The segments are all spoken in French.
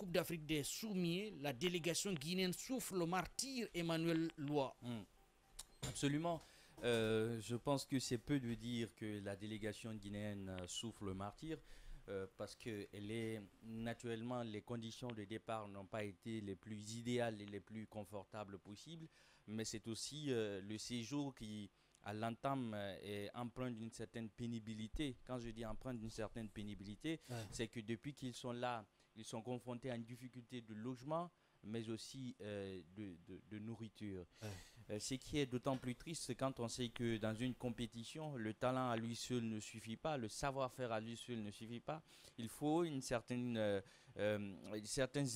Coupe d'Afrique des Soumiers, la délégation guinéenne souffle le martyr Emmanuel Loa. Absolument. Je pense que c'est peu de dire que la délégation guinéenne souffre le martyr. Parce que naturellement, les conditions de départ n'ont pas été les plus idéales et les plus confortables possibles, mais c'est aussi le séjour qui, à l'entame, est empreint d'une certaine pénibilité. Quand je dis empreint d'une certaine pénibilité, c'est que depuis qu'ils sont là, ils sont confrontés à une difficulté de logement, mais aussi de nourriture. Ce qui est d'autant plus triste, c'est quand on sait que dans une compétition, le talent à lui seul ne suffit pas, le savoir-faire à lui seul ne suffit pas. Il faut certains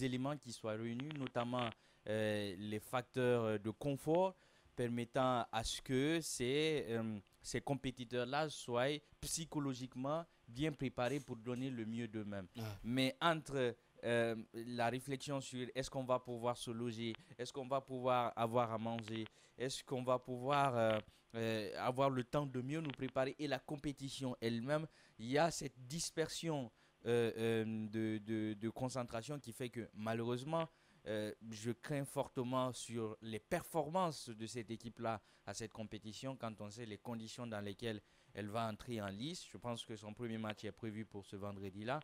éléments qui soient réunis, notamment les facteurs de confort permettant à ce que ces compétiteurs-là soient psychologiquement bien préparés pour donner le mieux d'eux-mêmes. Mais entre la réflexion sur est-ce qu'on va pouvoir se loger, est-ce qu'on va pouvoir avoir à manger, est-ce qu'on va pouvoir avoir le temps de mieux nous préparer et la compétition elle-même, il y a cette dispersion de concentration qui fait que malheureusement, je crains fortement sur les performances de cette équipe-là à cette compétition quand on sait les conditions dans lesquelles elle va entrer en lice. Je pense que son premier match est prévu pour ce vendredi-là.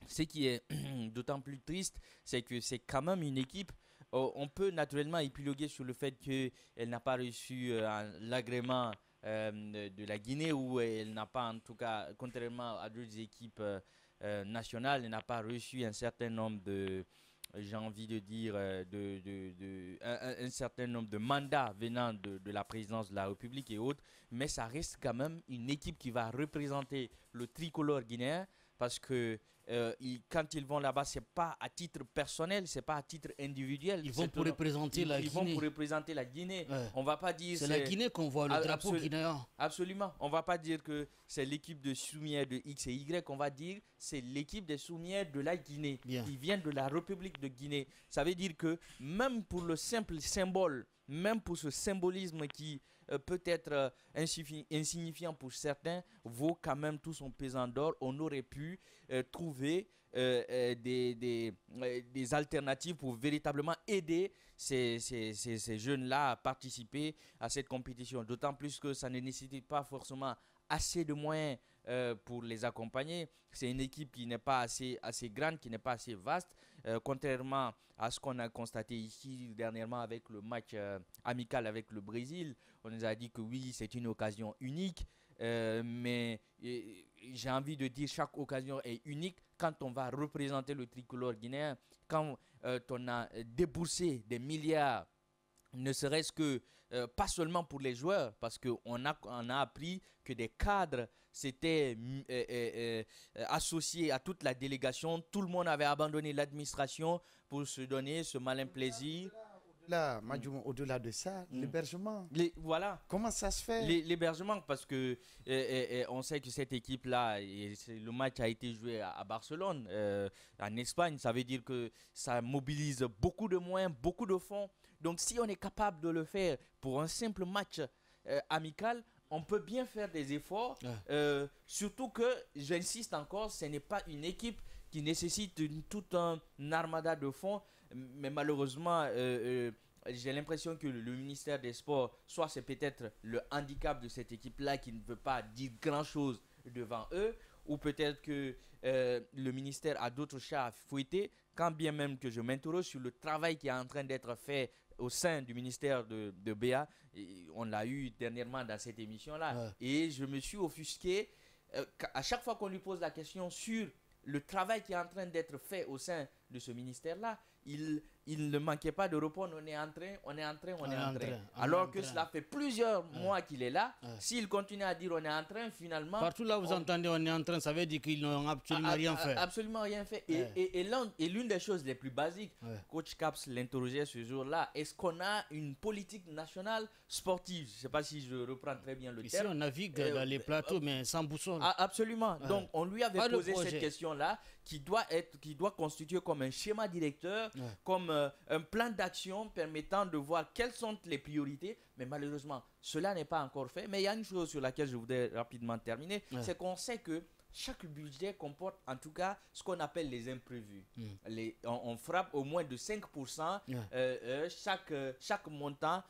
Ce qui est d'autant plus triste, c'est que c'est quand même une équipe. On peut naturellement épiloguer sur le fait qu'elle n'a pas reçu l'agrément de la Guinée, ou elle n'a pas, en tout cas, contrairement à d'autres équipes nationales, elle n'a pas reçu un certain nombre j'ai envie de dire, un certain nombre de mandats venant de la présidence de la République et autres. Mais ça reste quand même une équipe qui va représenter le tricolore guinéen. Parce que quand ils vont là-bas, c'est pas à titre personnel, c'est pas à titre individuel. Ils vont pour représenter la Guinée. Ils vont pour représenter la Guinée. On va pas dire c'est la Guinée qu'on voit, le drapeau guinéen. Absolument. On va pas dire que c'est l'équipe de Soumières de X et Y. On va dire c'est l'équipe des Soumières de la Guinée. Qui vient de la République de Guinée. Ça veut dire que même pour le simple symbole, même pour ce symbolisme qui peut être insignifiant pour certains, vaut quand même tout son pesant d'or. On aurait pu trouver des alternatives pour véritablement aider ces jeunes-là à participer à cette compétition. D'autant plus que ça ne nécessite pas forcément assez de moyens pour les accompagner. C'est une équipe qui n'est pas assez grande, qui n'est pas assez vaste, contrairement à ce qu'on a constaté ici dernièrement avec le match amical avec le Brésil. On nous a dit que oui, c'est une occasion unique, mais j'ai envie de dire chaque occasion est unique quand on va représenter le tricolore guinéen, quand on a déboursé des milliards, ne serait-ce que, pas seulement pour les joueurs, parce qu'on a appris que des cadres s'étaient associés à toute la délégation. Tout le monde avait abandonné l'administration pour se donner ce malin plaisir. Là, au-delà de ça, l'hébergement. Voilà. Comment ça se fait? L'hébergement, parce que on sait que cette équipe-là, le match a été joué à Barcelone, en Espagne. Ça veut dire que ça mobilise beaucoup de moyens, beaucoup de fonds. Donc, si on est capable de le faire pour un simple match amical, on peut bien faire des efforts. Surtout que, j'insiste encore, ce n'est pas une équipe qui nécessite tout un armada de fonds. Mais malheureusement, j'ai l'impression que le ministère des Sports, soit c'est peut-être le handicap de cette équipe-là qui ne veut pas dire grand-chose devant eux, ou peut-être que le ministère a d'autres chats à fouetter, quand bien même que je m'interroge sur le travail qui est en train d'être fait au sein du ministère de BA. Et on l'a eu dernièrement dans cette émission-là. Et je me suis offusqué à chaque fois qu'on lui pose la question sur le travail qui est en train d'être fait au sein de ce ministère-là, il ne manquait pas de répondre on est en train. Alors que cela fait plusieurs mois qu'il est là. S'il continue à dire on est en train, finalement... Partout là vous entendez on est en train, ça veut dire qu'ils n'ont absolument rien fait. Absolument rien fait. Et l'une des choses les plus basiques, Coach Caps l'interrogeait ce jour-là, est-ce qu'on a une politique nationale sportive? Je ne sais pas si je reprends très bien le terme. Ici on navigue dans les plateaux mais sans boussole. Absolument. Donc on lui avait posé cette question-là qui doit constituer comme un schéma directeur, comme un plan d'action permettant de voir quelles sont les priorités. Mais malheureusement, cela n'est pas encore fait. Mais il y a une chose sur laquelle je voudrais rapidement terminer, c'est qu'on sait que chaque budget comporte en tout cas ce qu'on appelle les imprévus. On frappe au moins de 5% chaque montant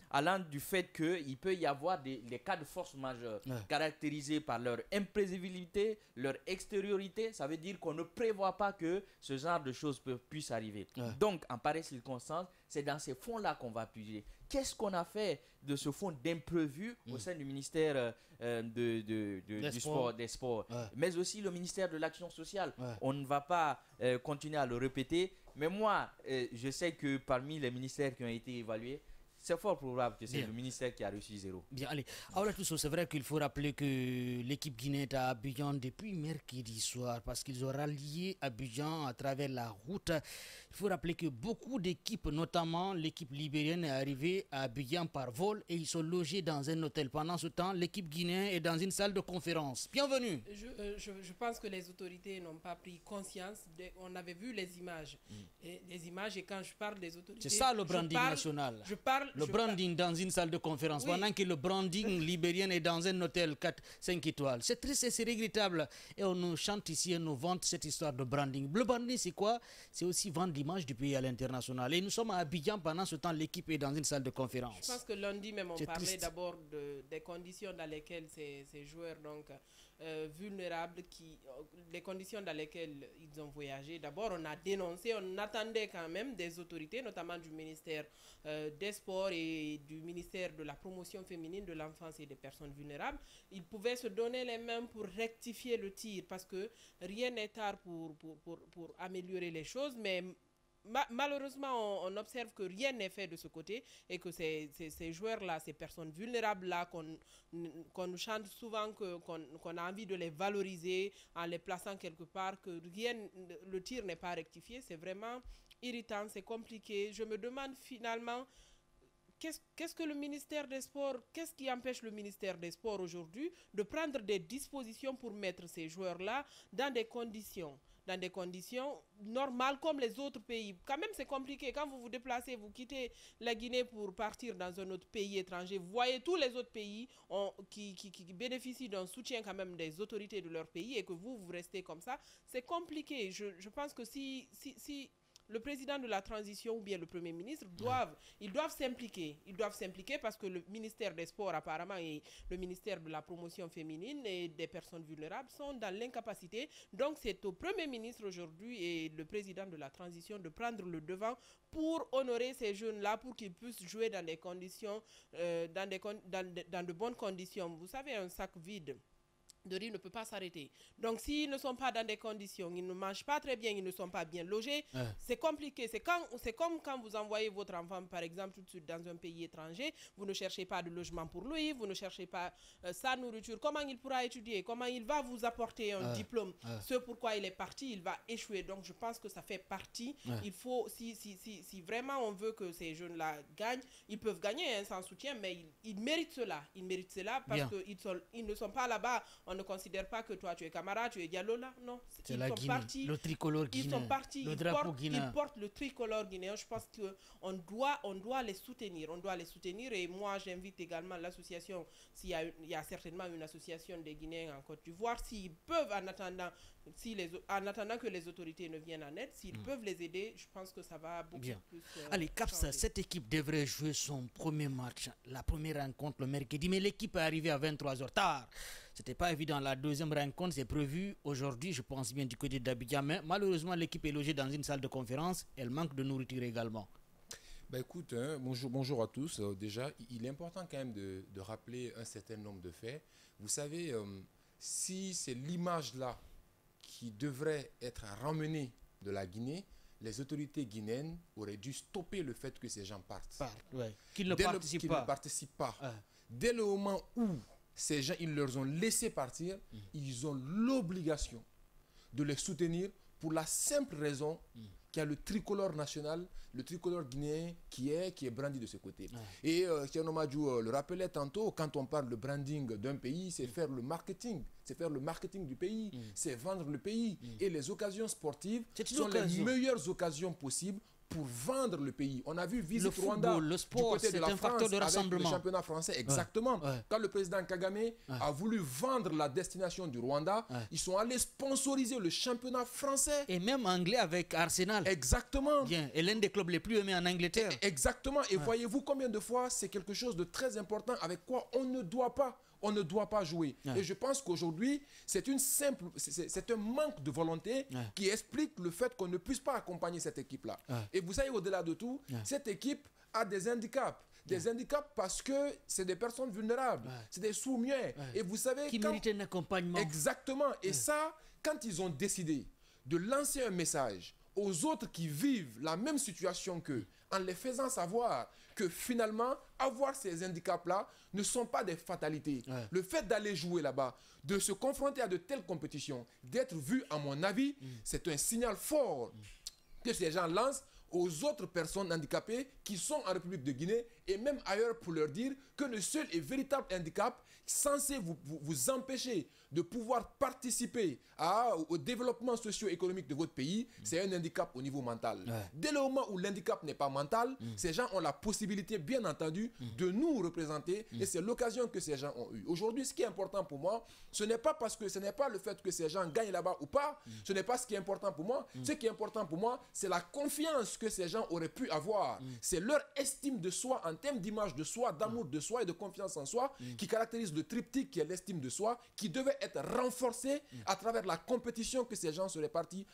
allant du fait qu'il peut y avoir des cas de force majeure caractérisés par leur imprévisibilité, leur extériorité. Ça veut dire qu'on ne prévoit pas que ce genre de choses puissent arriver. Donc, en pareille circonstance, c'est dans ces fonds-là qu'on va puiser. Qu'est-ce qu'on a fait de ce fonds d'imprévu au sein du ministère du sport, des sports, mais aussi le ministère de l'action sociale? On ne va pas continuer à le répéter, mais moi, je sais que parmi les ministères qui ont été évalués, c'est fort probable que c'est le ministère qui a reçu 0. Bien, allez. Alors, c'est vrai qu'il faut rappeler que l'équipe guinéenne est à Abidjan depuis mercredi soir parce qu'ils ont rallié Abidjan à travers la route. Il faut rappeler que beaucoup d'équipes, notamment l'équipe libérienne, est arrivée à Abidjan par vol et ils sont logés dans un hôtel. Pendant ce temps, l'équipe guinéenne est dans une salle de conférence. Bienvenue. Je pense que les autorités n'ont pas pris conscience. On avait vu les images. Et quand je parle des autorités... C'est ça le branding national. Le branding dans une salle de conférence, pendant que le branding libérien est dans un hôtel 4-5 étoiles. C'est triste et c'est regrettable. Et on nous chante ici et nous vante cette histoire de branding. Le branding, c'est quoi? C'est aussi vendre l'image du pays à l'international. Et nous sommes à Abidjan, pendant ce temps, l'équipe est dans une salle de conférence. Je pense que lundi même, on parlait d'abord des conditions dans lesquelles ces joueurs vulnérables, les conditions dans lesquelles ils ont voyagé. D'abord, on a dénoncé, on attendait quand même des autorités, notamment du ministère des Sports et du ministère de la Promotion féminine, de l'enfance et des personnes vulnérables. Ils pouvaient se donner les mains pour rectifier le tir parce que rien n'est tard pour améliorer les choses, mais malheureusement, on observe que rien n'est fait de ce côté et que ces joueurs-là, ces personnes vulnérables-là, qu'on nous chante souvent, qu'on a envie de les valoriser en les plaçant quelque part, que le tir n'est pas rectifié, c'est vraiment irritant, c'est compliqué. Je me demande finalement, qu'est-ce que le ministère des Sports, qu'est-ce qui empêche le ministère des Sports aujourd'hui de prendre des dispositions pour mettre ces joueurs-là dans des conditions normales comme les autres pays. Quand même, c'est compliqué. Quand vous vous déplacez, vous quittez la Guinée pour partir dans un autre pays étranger, vous voyez tous les autres pays qui bénéficient d'un soutien quand même des autorités de leur pays et que vous restez comme ça. C'est compliqué. Je pense que si le président de la transition ou bien le premier ministre doivent s'impliquer. Ils doivent s'impliquer parce que le ministère des Sports apparemment et le ministère de la Promotion féminine et des personnes vulnérables sont dans l'incapacité. Donc c'est au premier ministre aujourd'hui et le président de la transition de prendre le devant pour honorer ces jeunes-là, pour qu'ils puissent jouer dans des conditions, dans de bonnes conditions. Vous savez, un sac vide de riz ne peut pas s'arrêter. Donc, s'ils ne sont pas dans des conditions, ils ne mangent pas très bien, ils ne sont pas bien logés, c'est compliqué. C'est comme quand vous envoyez votre enfant, par exemple, tout de suite dans un pays étranger, vous ne cherchez pas de logement pour lui, vous ne cherchez pas sa nourriture. Comment il pourra étudier? Comment il va vous apporter un diplôme? Ce pourquoi il est parti, il va échouer. Donc, je pense que ça fait partie. Il faut, si vraiment on veut que ces jeunes-là gagnent, ils peuvent gagner sans soutien, mais ils méritent cela. Ils méritent cela parce qu'ils ne sont pas là-bas. On ne considère pas que toi tu es Camara, tu es Diallo là, non. C'est la Guinée, le tricolore guinéen. Ils sont partis, le drapeau guinéen. Ils portent le tricolore guinéen. Je pense qu'on doit les soutenir. On doit les soutenir et moi j'invite également l'association, il y a certainement une association des Guinéens en Côte d'Ivoire, s'ils peuvent en attendant que les autorités ne viennent en aide, s'ils peuvent les aider, je pense que ça va beaucoup plus. Allez, Capsa, cette équipe devrait jouer son premier match, la première rencontre le mercredi, mais l'équipe est arrivée à 23h tard. C'était pas évident. La deuxième rencontre, c'est prévu aujourd'hui, je pense bien du côté d'Abidjan. Mais malheureusement, l'équipe est logée dans une salle de conférence. Elle manque de nourriture également. Bah écoute, bonjour à tous. Déjà, il est important quand même de rappeler un certain nombre de faits. Vous savez, si c'est l'image-là qui devrait être ramenée de la Guinée, les autorités guinéennes auraient dû stopper le fait que ces gens partent. Qu'ils ne participent pas. Dès le moment où ces gens, ils leur ont laissé partir, ils ont l'obligation de les soutenir pour la simple raison qu'il y a le tricolore national, le tricolore guinéen qui est brandi de ce côté. Et Thierno Madjou le rappelait tantôt, quand on parle de branding d'un pays, c'est faire le marketing. C'est faire le marketing du pays, c'est vendre le pays. Et les occasions sportives sont les meilleures occasions possibles pour vendre le pays. On a vu Visite football, Rwanda le du sport, côté de c'est la un France facteur de avec le rassemblement. championnat français. Exactement. Ouais. Quand le président Kagame a voulu vendre la destination du Rwanda, ils sont allés sponsoriser le championnat français. Et même anglais avec Arsenal. Exactement. Bien. Et l'un des clubs les plus aimés en Angleterre. Exactement. Et voyez-vous combien de fois c'est quelque chose de très important avec quoi on ne doit pas jouer. Et je pense qu'aujourd'hui, c'est un manque de volonté qui explique le fait qu'on ne puisse pas accompagner cette équipe-là. Et vous savez, au-delà de tout, cette équipe a des handicaps. Des handicaps parce que c'est des personnes vulnérables, c'est des sourds-muets. Et vous savez, qui méritent un accompagnement. Exactement. Et ça, quand ils ont décidé de lancer un message aux autres qui vivent la même situation qu'eux, en les faisant savoir que finalement, avoir ces handicaps-là ne sont pas des fatalités. Le fait d'aller jouer là-bas, de se confronter à de telles compétitions, d'être vu, à mon avis, c'est un signal fort que ces gens lancent aux autres personnes handicapées qui sont en République de Guinée et même ailleurs pour leur dire que le seul et véritable handicap censé vous empêcher de pouvoir participer au développement socio-économique de votre pays, c'est un handicap au niveau mental. Dès le moment où l'handicap n'est pas mental, ces gens ont la possibilité, bien entendu, de nous représenter et c'est l'occasion que ces gens ont eue. Aujourd'hui, ce qui est important pour moi, ce n'est pas le fait que ces gens gagnent là-bas ou pas, ce n'est pas ce qui est important pour moi. Ce qui est important pour moi, c'est la confiance que ces gens auraient pu avoir. C'est leur estime de soi en termes d'image de soi, d'amour de soi et de confiance en soi qui caractérise le triptyque qui est l'estime de soi, qui devait être renforcé à travers la compétition que ces gens seraient partis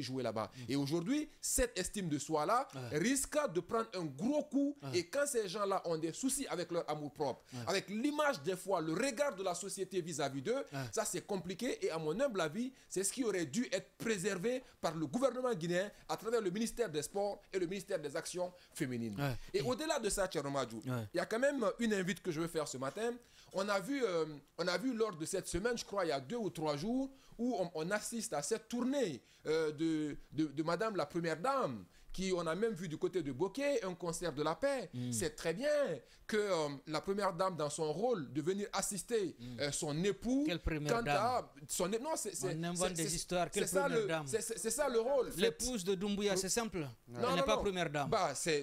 jouer là-bas. Et aujourd'hui, cette estime de soi-là risque de prendre un gros coup et quand ces gens-là ont des soucis avec leur amour-propre, avec l'image des fois, le regard de la société vis-à-vis d'eux, ça c'est compliqué et à mon humble avis, c'est ce qui aurait dû être préservé par le gouvernement guinéen à travers le ministère des Sports et le ministère des Actions féminines. Et au-delà de ça, Tcheromadjou, il y a quand même une invite que je veux faire ce matin. On a vu lors de cette semaine, je crois, il y a 2 ou 3 jours, où on assiste à cette tournée de Madame la Première Dame, qui on a même vu du côté de Bokeh, un concert de la paix. C'est très bien que la Première Dame, dans son rôle, de venir assister son époux. Quelle Première Dame? Non, on invente des histoires. Quelle Première Dame? C'est ça le rôle. L'épouse de Doumbouya, c'est simple. Elle n'est pas Première Dame.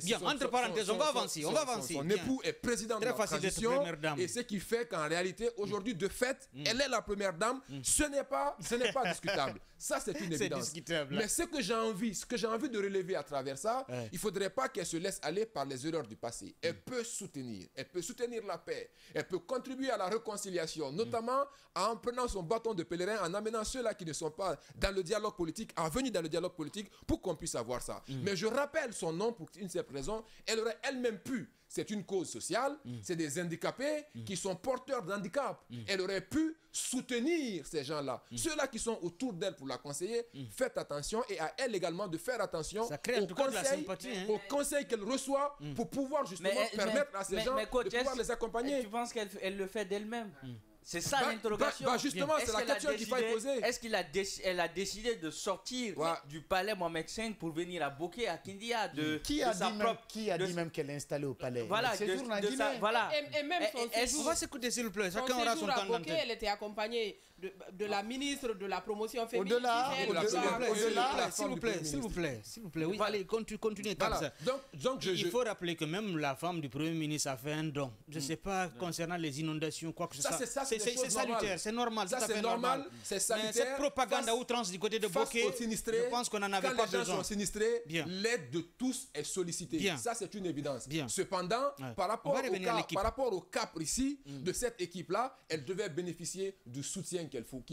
Bien, entre parenthèses, on va avancer. Son époux est président de la transition. Et ce qui fait qu'en réalité, aujourd'hui, de fait, elle est la Première Dame. Ce n'est pas discutable. Ça, c'est une évidence. Mais ce que j'ai envie de relever à travers ça, il ne faudrait pas qu'elle se laisse aller par les erreurs du passé. Elle peut soutenir la paix, elle peut contribuer à la réconciliation, notamment en prenant son bâton de pèlerin, en amenant ceux-là qui ne sont pas dans le dialogue politique, à venir dans le dialogue politique pour qu'on puisse avoir ça. Mais je rappelle son nom pour une simple raison, elle aurait elle-même pu. C'est une cause sociale, c'est des handicapés qui sont porteurs d'handicap. Elle aurait pu soutenir ces gens-là. Ceux-là qui sont autour d'elle pour la conseiller, faites attention et à elle également de faire attention aux conseils qu'elle reçoit pour pouvoir justement permettre à ces gens de pouvoir les accompagner. Tu penses qu'elle le fait d'elle-même? C'est ça l'interrogation. Justement, c'est la question qu'il faut poser. Est-ce qu'elle a décidé de sortir du palais Mohamed V pour venir à Bokeh, à Kindia Qui a dit même qu'elle est installée au palais? Voilà, Et même son séjour, on va s'écouter s'il vous plaît. Chacun aura son temps d'antenne. elle était accompagnée de la ministre de la promotion féminine. S'il vous plaît. Oui, allez, continuez comme ça. Donc, il faut rappeler que même la femme du Premier ministre a fait un don. Je ne sais pas concernant les inondations, quoi que ce soit. C'est salutaire, c'est normal. Ça, c'est normal, c'est salutaire. Mais cette propagande à outrance du côté de Bokeh, je pense qu'on n'en avait pas besoin. Quand les gens sont sinistrés, l'aide de tous est sollicitée. Ça, c'est une évidence. Cependant, par rapport au cap ici de cette équipe-là, elle devait bénéficier du soutien qu'il faut.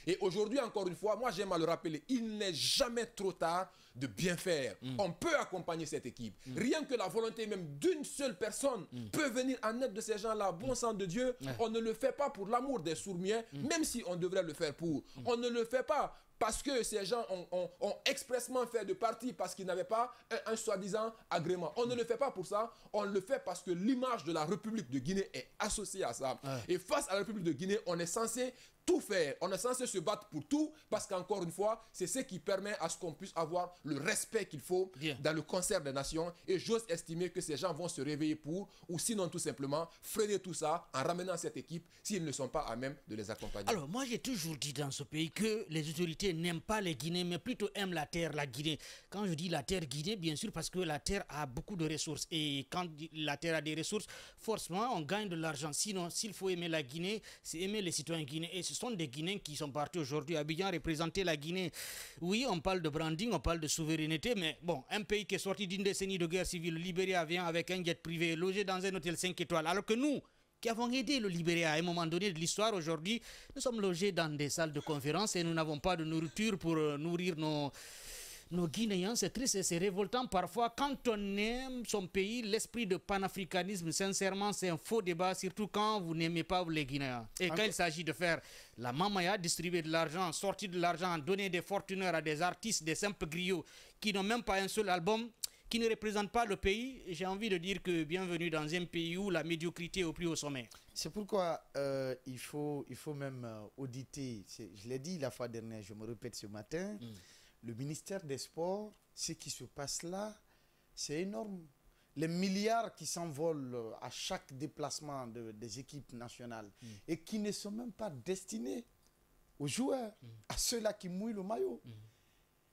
Et aujourd'hui, encore une fois, moi, j'aime à le rappeler, il n'est jamais trop tard de bien faire. On peut accompagner cette équipe. Rien que la volonté même d'une seule personne peut venir en aide de ces gens-là. Bon sang de Dieu, on ne le fait pas pour l'amour des sourds-muets, même si on devrait le faire pour. On ne le fait pas parce que ces gens ont expressement fait de parti parce qu'ils n'avaient pas un soi-disant agrément. On ne le fait pas pour ça, on le fait parce que l'image de la République de Guinée est associée à ça. Et face à la République de Guinée, on est censé tout faire. On est censé se battre pour tout parce qu'encore une fois, c'est ce qui permet à ce qu'on puisse avoir le respect qu'il faut dans le concert des nations. Et j'ose estimer que ces gens vont se réveiller pour, ou sinon tout simplement freiner tout ça en ramenant cette équipe s'ils ne sont pas à même de les accompagner. Alors moi j'ai toujours dit dans ce pays que les autorités n'aime pas les Guinéens, mais plutôt aime la terre, la Guinée. Quand je dis la terre Guinée, bien sûr, parce que la terre a beaucoup de ressources. Et quand la terre a des ressources, forcément, on gagne de l'argent. Sinon, s'il faut aimer la Guinée, c'est aimer les citoyens guinéens. Et ce sont des Guinéens qui sont partis aujourd'hui à Abidjan représenter la Guinée. Oui, on parle de branding, on parle de souveraineté, mais bon, un pays qui est sorti d'une décennie de guerre civile, le Libéria vient avec un jet privé, logé dans un hôtel 5 étoiles, alors que nous, qui avons aidé le Libéria à un moment donné de l'histoire, aujourd'hui, nous sommes logés dans des salles de conférence et nous n'avons pas de nourriture pour nourrir nos Guinéens. C'est triste et c'est révoltant parfois. Quand on aime son pays, l'esprit de panafricanisme, sincèrement, c'est un faux débat, surtout quand vous n'aimez pas les Guinéens. Et quand il s'agit de faire la mamaya, distribuer de l'argent, sortir de l'argent, donner des fortuneurs à des artistes, des simples griots qui n'ont même pas un seul album, qui ne représente pas le pays, j'ai envie de dire que bienvenue dans un pays où la médiocrité est au plus haut sommet. C'est pourquoi il faut même auditer, je l'ai dit la fois dernière, je me répète ce matin, le ministère des Sports, ce qui se passe là, c'est énorme. Les milliards qui s'envolent à chaque déplacement des équipes nationales et qui ne sont même pas destinés aux joueurs, à ceux-là qui mouillent le maillot,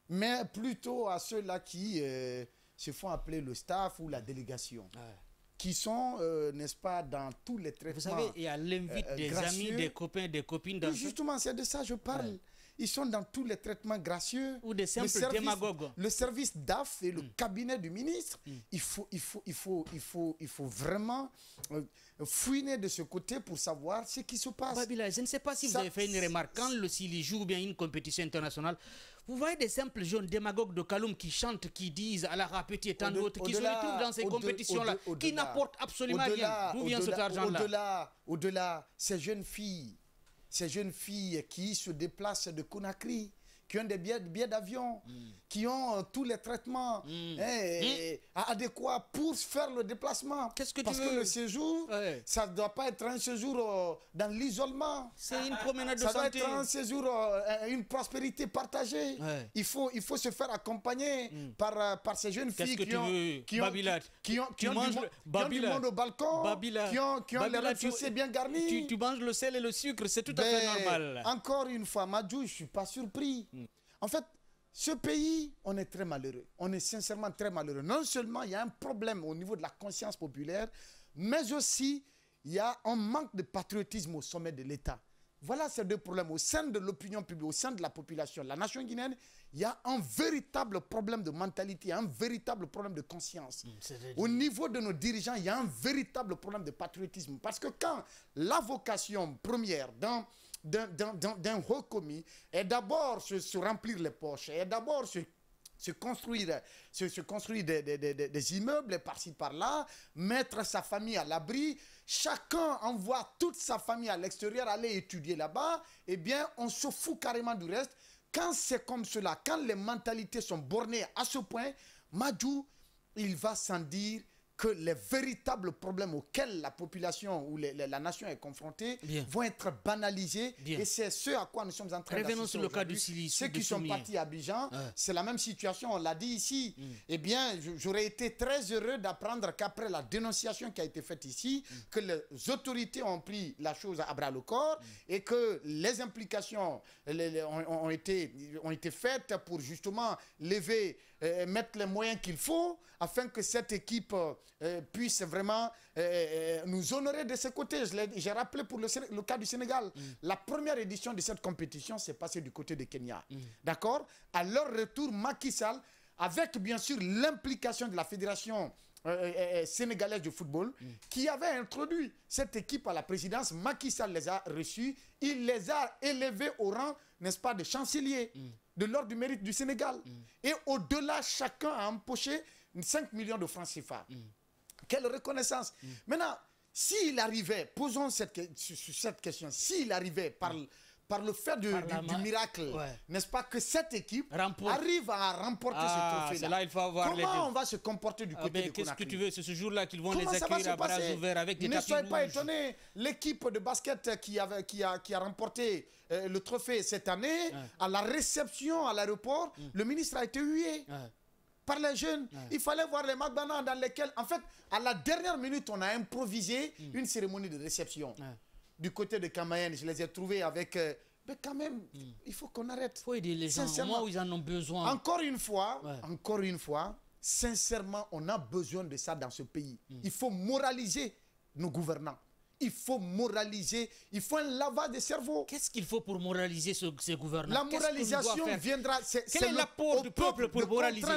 mais plutôt à ceux-là qui se font appeler le staff ou la délégation, qui sont, n'est-ce pas, dans tous les traitements. Vous savez, il y a l'invite des gracieux. amis, des copains, des copines. Dans justement, c'est de ça que je parle. Ils sont dans tous les traitements gracieux. Ou des simples démagogues. Le service DAF et le cabinet du ministre, il faut vraiment fouiner de ce côté pour savoir ce qui se passe. Babila, je ne sais pas si vous avez fait une remarque. Quand le Sili joue bien une compétition internationale, vous voyez des simples jeunes démagogues de Kaloum qui chantent, qui disent à la Rapeti et tant d'autres, qui se retrouvent dans ces compétitions-là, qui n'apportent absolument rien. D'où vient cet argent-là? Au-delà, ces jeunes filles qui se déplacent de Conakry, qui ont des billets d'avion, qui ont tous les traitements adéquats pour faire le déplacement. Qu'est-ce que Parce tu veux? que le séjour, ça ne doit pas être un séjour dans l'isolement. C'est une promenade de santé. Ça santé. doit être un séjour, une prospérité partagée. Il faut se faire accompagner par ces jeunes filles qui ont du monde au balcon, qui ont les rêves sociaux bien garnis. Tu manges le sel et le sucre, c'est tout à fait normal. Encore une fois, Madjou, je ne suis pas surpris. En fait, ce pays, on est très malheureux. On est sincèrement très malheureux. Non seulement il y a un problème au niveau de la conscience populaire, mais aussi il y a un manque de patriotisme au sommet de l'État. Voilà ces deux problèmes. Au sein de l'opinion publique, au sein de la population, la nation guinéenne, il y a un véritable problème de mentalité, un véritable problème de conscience. Au niveau de nos dirigeants, il y a un véritable problème de patriotisme. Parce que quand la vocation première d'un haut commis est d'abord se remplir les poches, est d'abord se construire des immeubles par-ci par-là, mettre sa famille à l'abri, chacun envoie toute sa famille à l'extérieur aller étudier là-bas, eh bien on se fout carrément du reste. Quand c'est comme cela, quand les mentalités sont bornées à ce point, Madjou, il va sans dire que les véritables problèmes auxquels la population ou la nation est confrontée vont être banalisés. Et c'est ce à quoi nous sommes en train d'assister. Revenons sur le cas du Sili. Ceux qui sont partis à Abidjan, c'est la même situation, on l'a dit ici. Eh bien, j'aurais été très heureux d'apprendre qu'après la dénonciation qui a été faite ici, que les autorités ont pris la chose à bras le corps et que les implications ont été faites pour justement mettre les moyens qu'il faut afin que cette équipe puisse vraiment nous honorer de ses côtés. J'ai rappelé pour le cas du Sénégal. La première édition de cette compétition s'est passée du côté de Kenya. D'accord? À leur retour, Macky Sall, avec bien sûr l'implication de la fédération sénégalaise de football, qui avait introduit cette équipe à la présidence, Macky Sall les a reçus, il les a élevés au rang, n'est-ce pas, de chancelier de l'ordre du mérite du Sénégal. Et au-delà, chacun a empoché 5 millions de francs CFA. Quelle reconnaissance. Maintenant, s'il arrivait, posons cette question, s'il arrivait par le fait du miracle, n'est-ce pas, que cette équipe arrive à remporter ce trophée-là, comment on va se comporter du côté de Conakry? Qu'est-ce que tu veux? C'est ce jour-là qu'ils vont les accueillir à bras ouverts avec des tapis rouges. Ne soyez pas étonnés, l'équipe de basket qui a remporté le trophée cette année, à la réception à l'aéroport, le ministre a été hué par les jeunes. Il fallait voir les McDonald's dans lesquels, en fait, à la dernière minute, on a improvisé une cérémonie de réception. Du côté de Camayen, je les ai trouvés avec Mais quand même, il faut qu'on arrête. Il faut aider les gens au moment où ils en ont besoin. Encore une fois, sincèrement, on a besoin de ça dans ce pays. Il faut moraliser nos gouvernants. Il faut moraliser, il faut un lavage de cerveau. Qu'est-ce qu'il faut pour moraliser ces gouvernants? La moralisation viendra... Quel est l'apport du peuple pour moraliser?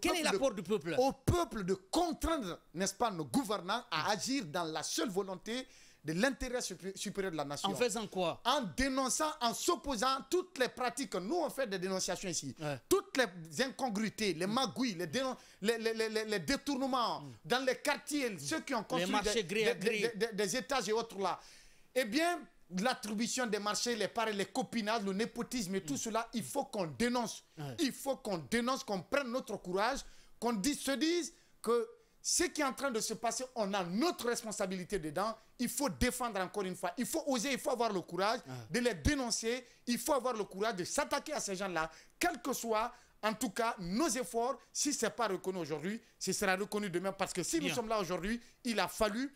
Quel est l'apport du peuple? Au peuple de contraindre, n'est-ce pas, nos gouvernants à agir dans la seule volonté de l'intérêt supérieur de la nation. En faisant quoi? En dénonçant, en s'opposant à toutes les pratiques. Nous, on fait des dénonciations ici. Toutes les incongruités, les magouilles, les détournements dans les quartiers, ceux qui ont construit des étages et autres là. Eh bien, l'attribution des marchés, les copinages, le népotisme et tout cela, il faut qu'on dénonce. Il faut qu'on dénonce, qu'on prenne notre courage, qu'on se dise que ce qui est en train de se passer, on a notre responsabilité dedans. Il faut défendre encore une fois. Il faut oser, il faut avoir le courage de les dénoncer. Il faut avoir le courage de s'attaquer à ces gens-là, quel que soit, en tout cas, nos efforts. Si ce n'est pas reconnu aujourd'hui, ce sera reconnu demain. Parce que si nous sommes là aujourd'hui, il a fallu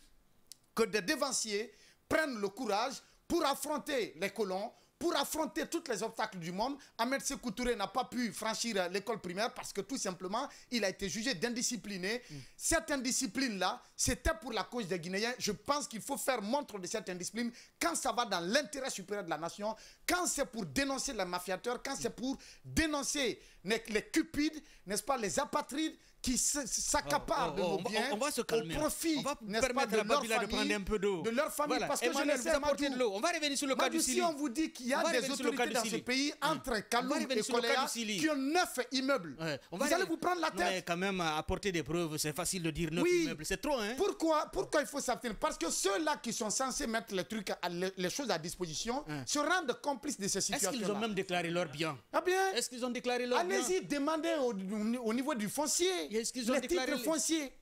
que des dévanciers prennent le courage pour affronter les colons, pour affronter tous les obstacles du monde. Ahmed Sékou Touré n'a pas pu franchir l'école primaire parce que tout simplement, il a été jugé d'indiscipliné. Cette indiscipline-là, c'était pour la cause des Guinéens. Je pense qu'il faut faire montre de cette indiscipline quand ça va dans l'intérêt supérieur de la nation, quand c'est pour dénoncer les mafiateurs, quand c'est pour dénoncer les cupides, n'est-ce pas, les apatrides, qui s'accaparent de nos biens, on va se calmer. Au profit, on va permettre à Babila de prendre un peu d'eau. De leur famille, voilà. parce que Emmanuel, je vous apportez de l'eau. On va revenir sur le cas du Sili. Si on vous dit qu'il y a des autorités dans ce pays, entre Kaloum et Koléa, qui ont 9 immeubles, vous allez vous prendre la tête. Mais quand même, apporter des preuves, c'est facile de dire 9 immeubles, c'est trop, hein? Pourquoi il faut s'abstenir? Parce que ceux-là qui sont censés mettre les choses à disposition se rendent complices de ces situations-là. Est-ce qu'ils ont même déclaré leurs biens? Ah bien, est-ce qu'ils ont déclaré leurs biens? Allez-y, demandez au niveau du foncier. Est-ce qu'ils ont déclaré fonciers.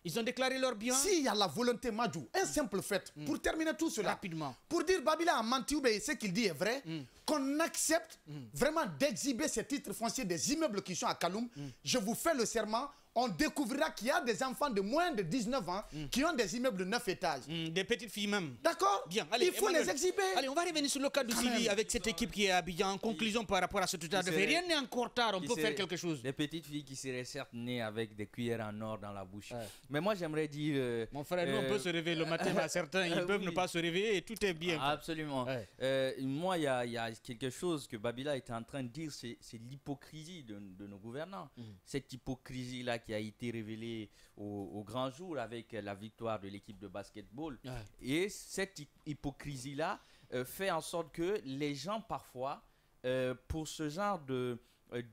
Ils ont déclaré leurs biens? Si, il y a la volonté, Madjou. Un simple fait, pour terminer tout cela. Rapidement. Pour dire Babila a menti ou bien ce qu'il dit est vrai, qu'on accepte vraiment d'exhiber ces titres fonciers des immeubles qui sont à Kaloum. Je vous fais le serment, on découvrira qu'il y a des enfants de moins de 19 ans qui ont des immeubles de 9 étages. Des petites filles même. D'accord? Bien. Allez, il faut les exhiber. Allez, on va revenir sur le cas du Sili avec cette équipe qui est à Abidjan. En conclusion par rapport à ce état de fait, rien n'est encore tard, on peut faire quelque chose. Des petites filles qui seraient certes nées avec des cuillères en or dans la bouche. Mais moi, j'aimerais dire... Mon frère, nous, on peut se réveiller le matin, mais certains, ils peuvent ne pas se réveiller et tout est bien. Absolument. Moi, il y a quelque chose que Babila était en train de dire, c'est l'hypocrisie de nos gouvernants. Cette hypocrisie-là qui a été révélée au grand jour avec la victoire de l'équipe de basketball. Et cette hypocrisie-là fait en sorte que les gens, parfois, pour ce genre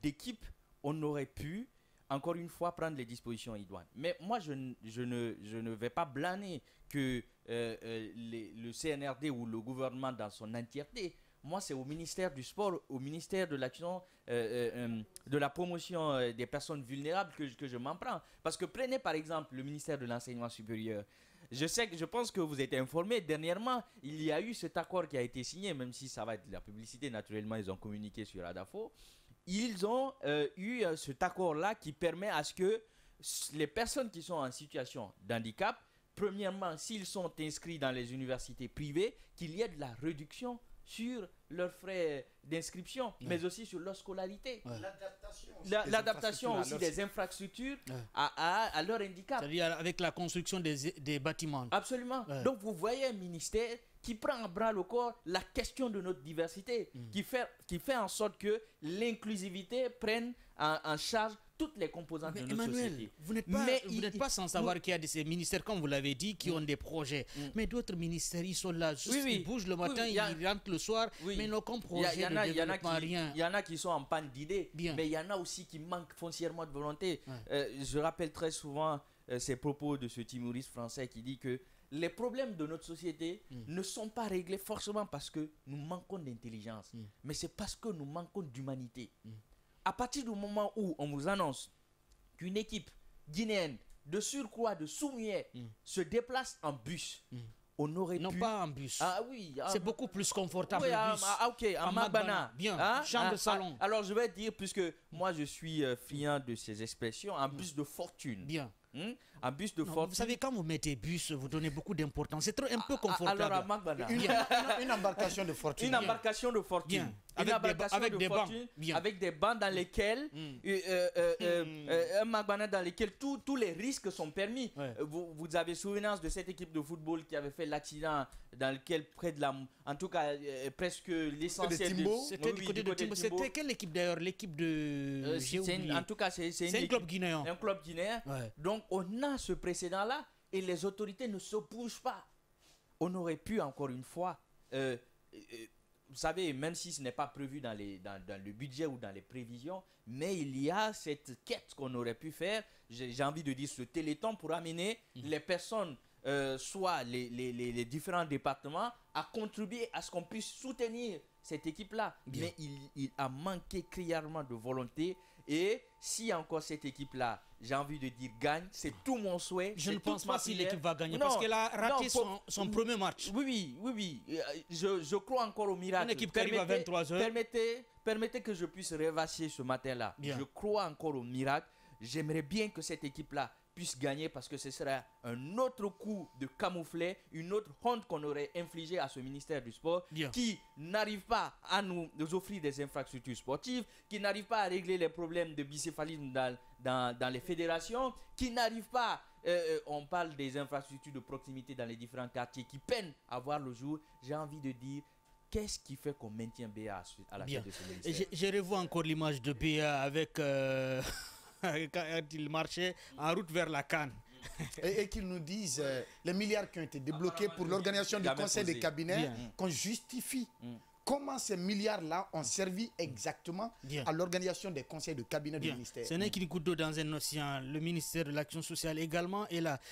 d'équipe, on aurait pu, encore une fois, prendre les dispositions idoines. Mais moi, je ne vais pas blâmer que le CNRD ou le gouvernement dans son entièreté. Moi, c'est au ministère du Sport, au ministère de l'Action, de la promotion des personnes vulnérables que je m'en prends. Parce que prenez par exemple le ministère de l'Enseignement supérieur. Je pense que vous êtes informés. Dernièrement, il y a eu cet accord qui a été signé, même si ça va être de la publicité, naturellement, ils ont communiqué sur Adafo. Ils ont eu cet accord-là qui permet à ce que les personnes qui sont en situation d'handicap, premièrement, s'ils sont inscrits dans les universités privées, qu'il y ait de la réduction sur leurs frais d'inscription, mais aussi sur leur scolarité. L'adaptation aussi des infrastructures à leur handicap. C'est-à-dire avec la construction des bâtiments. Absolument. Donc vous voyez un ministère qui prend à bras le corps la question de notre diversité, qui fait en sorte que l'inclusivité prenne en charge toutes les composantes de notre société. Vous n'êtes pas sans savoir qu'il y a ces ministères, comme vous l'avez dit, qui ont des projets. Mais d'autres ministères, ils sont là, juste ils bougent le matin, ils rentrent le soir, mais ils n'ont comme projet de développement, rien. Il y en a qui sont en panne d'idées, mais il y en a aussi qui manquent foncièrement de volonté. Je rappelle très souvent ces propos de ce timoriste français qui dit que les problèmes de notre société ne sont pas réglés forcément parce que nous manquons d'intelligence, mais c'est parce que nous manquons d'humanité. À partir du moment où on vous annonce qu'une équipe guinéenne de surcroît de Soumier se déplace en bus, on aurait pu... Non, pas en bus. Ah oui. C'est beaucoup plus confortable oui, le bus. Ok, en Magbana. Bien, chambre de salon. Alors je vais dire, puisque moi je suis friand de ces expressions, un bus de fortune. Bien. Un bus de Non, fortune. vous savez, quand vous mettez bus, vous donnez beaucoup d'importance. C'est un peu confortable. Alors, à Magbana. Une embarcation de fortune. Une embarcation de fortune. Bien. Une embarcation Avec de des fortune, bancs. Bien. avec des bancs dans lesquels, un Magbana dans lequel tous les risques sont permis. Ouais. Vous avez souvenance de cette équipe de football qui avait fait l'accident dans lequel près de la, en tout cas presque l'essentiel de Timbo. C'était oui, du côté de Timbo. C'était quelle équipe d'ailleurs? L'équipe de... J'ai oublié. en tout cas, c'est C'est un club guinéen. un club guinéen. Ouais. Donc, on a ce précédent-là et les autorités ne se bougent pas. On aurait pu, encore une fois, vous savez, même si ce n'est pas prévu dans le budget ou dans les prévisions, mais il y a cette quête qu'on aurait pu faire, j'ai envie de dire ce téléthon pour amener les personnes, soit les différents départements, à contribuer à ce qu'on puisse soutenir cette équipe-là. Bien. Mais il a manqué criarement de volonté. Et si encore cette équipe-là, j'ai envie de dire, gagne, c'est tout mon souhait. Je ne c'est pense toute ma pas si prière. l'équipe va gagner Non, parce qu'elle a raté non, son premier match. Oui. Je crois encore au miracle. Une équipe qui arrive à 23h. Permettez que je puisse rêvasser ce matin-là. Bien. Je crois encore au miracle. J'aimerais bien que cette équipe-là puisse gagner parce que ce serait un autre coup de camouflet, une autre honte qu'on aurait infligée à ce ministère du sport Bien. qui n'arrive pas à nous offrir des infrastructures sportives, qui n'arrive pas à régler les problèmes de bicéphalisme dans les fédérations, qui n'arrive pas, on parle des infrastructures de proximité dans les différents quartiers qui peinent à voir le jour. J'ai envie de dire, qu'est-ce qui fait qu'on maintient BA à la Bien. tête de ce Et ministère? je revois encore l'image de BA avec... quand il marchait en route vers la Cannes. Et qu'ils nous disent les milliards qui ont été débloqués pour l'organisation du Jamais conseil posé. des cabinets, Bien. qu'on justifie comment ces milliards-là ont servi exactement Bien. à l'organisation des conseils de cabinet du Bien. ministère. Ce n'est qu'une goutte d'eau dans un océan. Le ministère de l'Action sociale également est là.